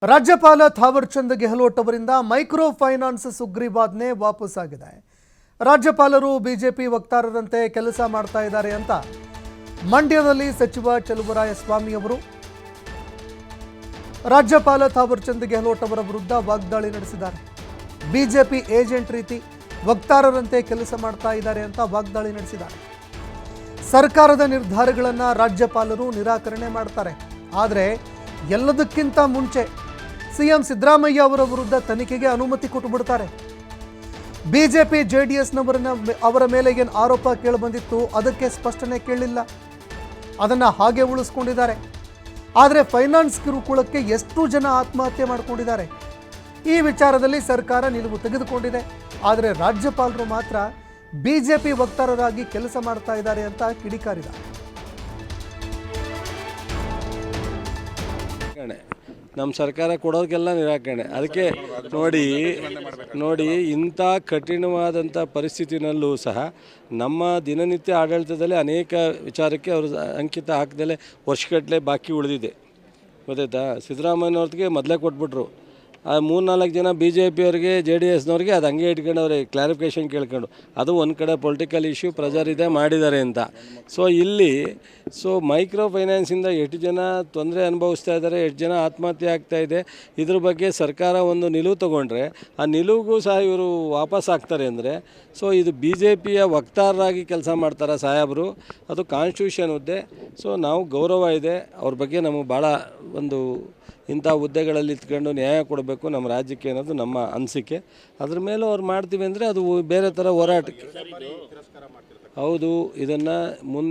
ರಾಜ್ಯಪಾಲ ಥಾವರ್ ಚಂದ್ ಗೆಹ್ಲೋಟ್ ಅವರಿಂದ micro finance ಸುಗ್ರೀವಾಜ್ಞೆ ವಾಪಸ್ ಆಗಿದೆ. ರಾಜ್ಯಪಾಲರು ಬಿಜೆಪಿ ವಕ್ತಾರರಂತೆ ಕೆಲಸ ಮಾಡ್ತಾ ಇದ್ದಾರೆ ಅಂತ ಮಂಡ್ಯದಲ್ಲಿ ಸಚಿವ ಚಲುವರಾಯಸ್ವಾಮಿ ಅವರು ರಾಜ್ಯಪಾಲ ಥಾವರ್ ಚಂದ್ ಗೆಹ್ಲೋಟ್ ಅವರ ವಿರುದ್ಧ ವಾಗ್ದಾಳಿ ನಡೆಸಿದ್ದಾರೆ. ಬಿಜೆಪಿ ಏಜೆಂಟ್ ರೀತಿ ವಕ್ತಾರರಂತೆ ಕೆಲಸ ಮಾಡ್ತಾ ಇದ್ದಾರೆ ಅಂತ ವಾಗ್ದಾಳಿ ನಡೆಸಿದ್ದಾರೆ. ಸರ್ಕಾರದ ನಿರ್ಧಾರಗಳನ್ನು ರಾಜ್ಯಪಾಲರು ನಿರಾಕರಣೆ ಮಾಡ್ತಾರೆ. ಆದರೆ ಎಲ್ಲದಕ್ಕಿಂತ ಮುಂಚೆ ಸಿಎಂ ಸಿದ್ದರಾಮಯ್ಯ ಅವರ ವಿರುದ್ಧ ತನಿಖೆಗೆ ಅನುಮತಿ ಕೊಟ್ಟುಬಿಡ್ತಾರೆ. ಬಿಜೆಪಿ ಅವರ ಮೇಲೆ ಏನು ಆರೋಪ ಕೇಳಿಬಂದಿತ್ತು ಅದಕ್ಕೆ ಸ್ಪಷ್ಟನೆ ಕೇಳಲಿಲ್ಲ, ಅದನ್ನು ಹಾಗೆ ಉಳಿಸ್ಕೊಂಡಿದ್ದಾರೆ. ಆದರೆ ಫೈನಾನ್ಸ್ ಕಿರುಕುಳಕ್ಕೆ ಎಷ್ಟು ಜನ ಆತ್ಮಹತ್ಯೆ ಮಾಡಿಕೊಂಡಿದ್ದಾರೆ, ಈ ವಿಚಾರದಲ್ಲಿ ಸರ್ಕಾರ ನಿಲುವು ತೆಗೆದುಕೊಂಡಿದೆ. ಆದರೆ ರಾಜ್ಯಪಾಲರು ಮಾತ್ರ ಬಿಜೆಪಿ ವಕ್ತಾರರಾಗಿ ಕೆಲಸ ಮಾಡ್ತಾ ಇದ್ದಾರೆ ಅಂತ ಕಿಡಿಕಾರಿದ್ದಾರೆ. ನಮ್ಮ ಸರ್ಕಾರ ಕೊಡೋದಕ್ಕೆಲ್ಲ ನಿರಾಕರಣೆ. ಅದಕ್ಕೆ ನೋಡಿ ಇಂಥ ಕಠಿಣವಾದಂಥ ಪರಿಸ್ಥಿತಿನಲ್ಲೂ ಸಹ ನಮ್ಮ ದಿನನಿತ್ಯ ಆಡಳಿತದಲ್ಲಿ ಅನೇಕ ವಿಚಾರಕ್ಕೆ ಅವರು ಅಂಕಿತ ಹಾಕದಲ್ಲೇ ವರ್ಷಗಟ್ಟಲೆ ಬಾಕಿ ಉಳಿದಿದೆ. ಗೊತ್ತಾಯ್ತಾ? ಸಿದ್ದರಾಮಯ್ಯನವ್ರಿಗೆ ಮೊದಲೇ ಕೊಟ್ಬಿಟ್ರು. ಆ 3-4 ಜನ ಬಿ ಜೆ ಪಿಯವ್ರಿಗೆ JDSನವ್ರಿಗೆ ಅದು ಹಂಗೆ ಇಟ್ಕೊಂಡವ್ರೆ, ಕ್ಲಾರಿಫಿಕೇಷನ್ ಕೇಳ್ಕೊಂಡು. ಅದು ಒಂದು ಕಡೆ ಪೊಲಿಟಿಕಲ್ ಇಶ್ಯೂ ಪ್ರೆಜರ್ ಇದೆ, ಮಾಡಿದ್ದಾರೆ ಅಂತ. ಸೊ ಮೈಕ್ರೋ ಫೈನಾನ್ಸಿಂದ ಎಷ್ಟು ಜನ ತೊಂದರೆ ಅನುಭವಿಸ್ತಾ ಇದ್ದಾರೆ, ಎಷ್ಟು ಜನ ಆತ್ಮಹತ್ಯೆ ಆಗ್ತಾಯಿದೆ, ಇದ್ರ ಬಗ್ಗೆ ಸರ್ಕಾರ ಒಂದು ನಿಲುವು ತೊಗೊಂಡ್ರೆ ಆ ನಿಲುವಿಗೂ ಸಹ ಇವರು ವಾಪಸ್ ಆಗ್ತಾರೆ ಅಂದರೆ ಸೊ ಇದು BJPಯ ವಕ್ತಾರರಾಗಿ ಕೆಲಸ ಮಾಡ್ತಾರೆ ಸಾಹೇಬರು. ಅದು ಕಾನ್ಸ್ಟಿಟ್ಯೂಷನ್ ಹುದ್ದೆ. ಸೊ ನಾವು ಗೌರವ ಇದೆ ಅವ್ರ ಬಗ್ಗೆ. ನಮಗೆ ಭಾಳ ಒಂದು ಇಂಥ ಹುದ್ದೆಗಳಲ್ಲಿ ಇತ್ಕೊಂಡು ನ್ಯಾಯ ಕೊಡಬೇಕು ನಮ್ಮ ರಾಜ್ಯಕ್ಕೆ ಅನ್ನೋದು ನಮ್ಮ ಅನಿಸಿಕೆ. ಅದ್ರ ಮೇಲೂ ಅವ್ರು ಮಾಡ್ತೀವಿ ಅಂದರೆ ಅದು ಬೇರೆ ಥರ ಹೋರಾಟಕ್ಕೆ. ಹೌದು, ಇದನ್ನು ಮುಂದೆ